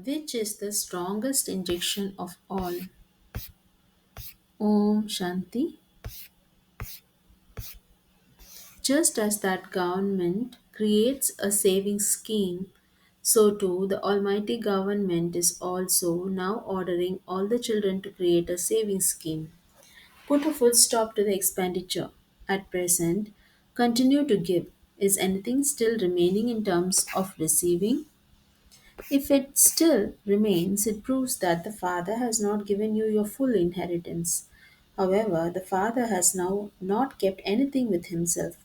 which is the strongest injection of all. Om Shanti. Just as that government creates a saving scheme, so too the Almighty Government is also now ordering all the children to create a saving scheme. Put a full stop to the expenditure. At present, continue to give. Is anything still remaining in terms of receiving? If it still remains, it proves that the Father has not given you your full inheritance. However, the Father has now not kept anything with himself.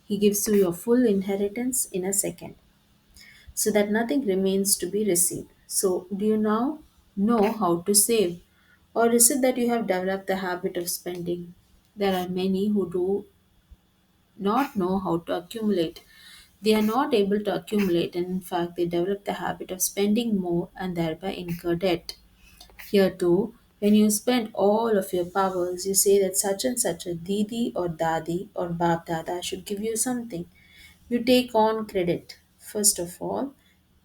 He gives you your full inheritance in a second, so that nothing remains to be received. So, do you now know how to save? Or is it that you have developed the habit of spending? There are many who do not know how to accumulate. They are not able to accumulate, and in fact, they develop the habit of spending more and thereby incur debt. Here, too, when you spend all of your powers, you say that such and such a Didi or Dadi or Bab Dada should give you something. You take on credit. First of all,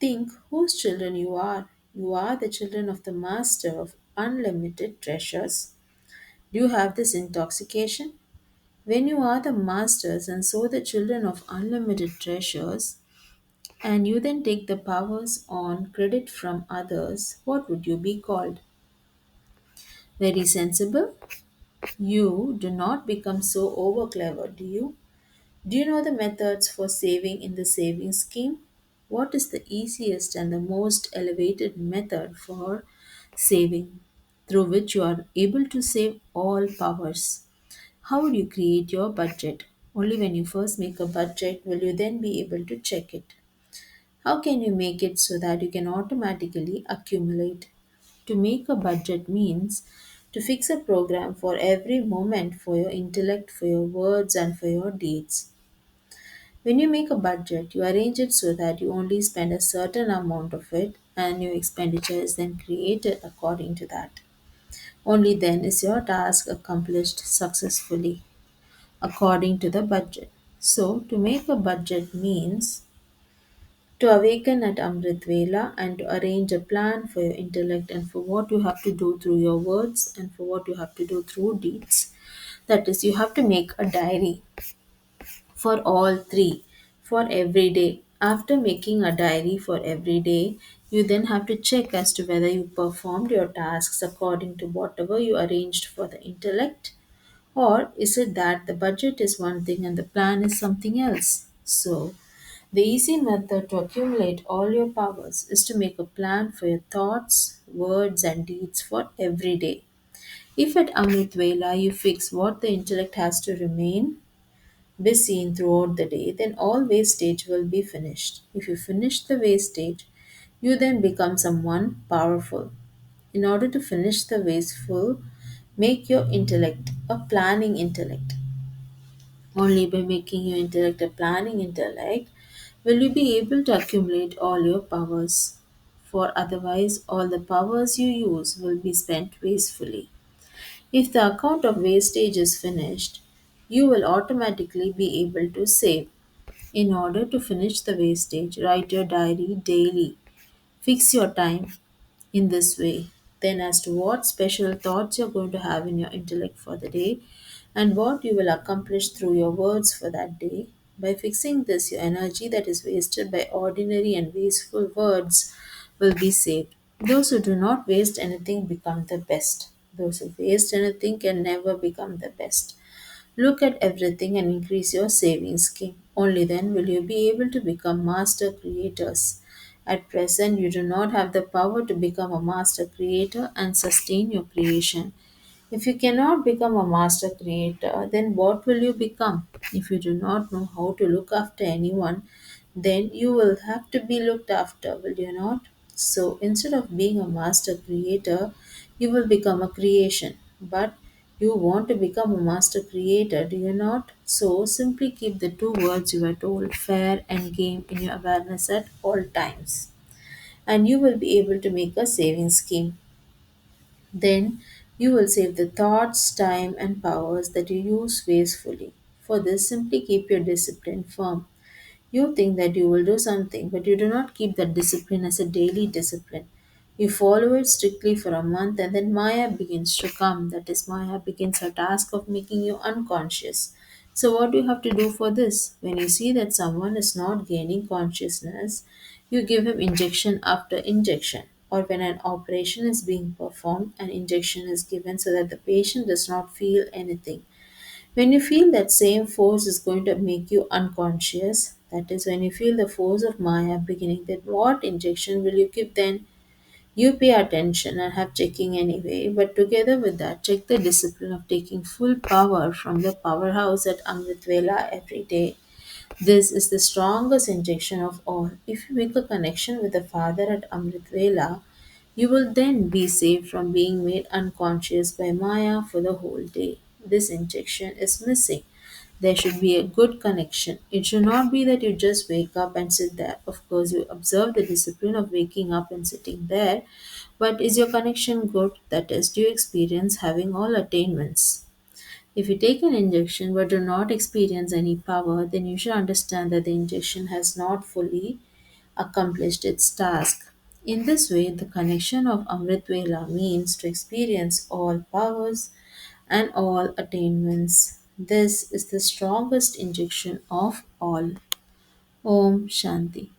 think whose children you are. You are the children of the Master of unlimited treasures. Do you have this intoxication? When you are the masters and so the children of unlimited treasures, and you then take the powers on credit from others, what would you be called? Very sensible? You do not become so over clever, do you? Do you know the methods for saving in the saving scheme? What is the easiest and the most elevated method for saving through which you are able to save all powers? How would you create your budget? Only when you first make a budget will you then be able to check it. How can you make it so that you can automatically accumulate? To make a budget means to fix a program for every moment for your intellect, for your words, and for your deeds. When you make a budget, you arrange it so that you only spend a certain amount of it and your expenditure is then created according to that. Only then is your task accomplished successfully according to the budget. So, to make a budget means to awaken at Amrit Vela and to arrange a plan for your intellect and for what you have to do through your words and for what you have to do through deeds. That is, you have to make a diary for all three for every day. After making a diary for every day, you then have to check as to whether you performed your tasks according to whatever you arranged for the intellect, or is it that the budget is one thing and the plan is something else? So, the easy method to accumulate all your powers is to make a plan for your thoughts, words, and deeds for every day. If at Amrit Vela you fix what the intellect has to remain be seen throughout the day, then all wastage will be finished. If you finish the wastage, you then become someone powerful. In order to finish the wasteful, make your intellect a planning intellect. Only by making your intellect a planning intellect will you be able to accumulate all your powers. For otherwise, all the powers you use will be spent wastefully. If the account of wastage is finished, you will automatically be able to save. In order to finish the wastage, write your diary daily. Fix your time in this way. Then, as to what special thoughts you're going to have in your intellect for the day and what you will accomplish through your words for that day, by fixing this, your energy that is wasted by ordinary and wasteful words will be saved. Those who do not waste anything become the best. Those who waste anything can never become the best. Look at everything and increase your savings scheme. Only then will you be able to become master creators. At present, you do not have the power to become a master creator and sustain your creation. If you cannot become a master creator, then what will you become? If you do not know how to look after anyone, then you will have to be looked after, will you not? So instead of being a master creator, you will become a creation. But you want to become a master creator, do you not? So simply keep the two words you were told, fair and game, in your awareness at all times. And you will be able to make a saving scheme. Then you will save the thoughts, time, and powers that you use wastefully. For this, simply keep your discipline firm. You think that you will do something, but you do not keep that discipline as a daily discipline. You follow it strictly for a month, and then Maya begins to come. That is, Maya begins her task of making you unconscious. So, what do you have to do for this? When you see that someone is not gaining consciousness, you give him injection after injection. Or when an operation is being performed, an injection is given so that the patient does not feel anything. When you feel that same force is going to make you unconscious, that is when you feel the force of Maya beginning, then what injection will you give then? You pay attention and have checking anyway, but together with that, check the discipline of taking full power from the powerhouse at Amrit Vela every day. This is the strongest injection of all. If you make a connection with the Father at Amrit Vela, you will then be saved from being made unconscious by Maya for the whole day. This injection is missing. There should be a good connection. It should not be that you just wake up and sit there. Of course, you observe the discipline of waking up and sitting there, but is your connection good? That is, do you experience having all attainments? If you take an injection but do not experience any power, then you should understand that the injection has not fully accomplished its task. In this way, the connection of Amrit Vela means to experience all powers and all attainments. This is the strongest injection of all. Om Shanti.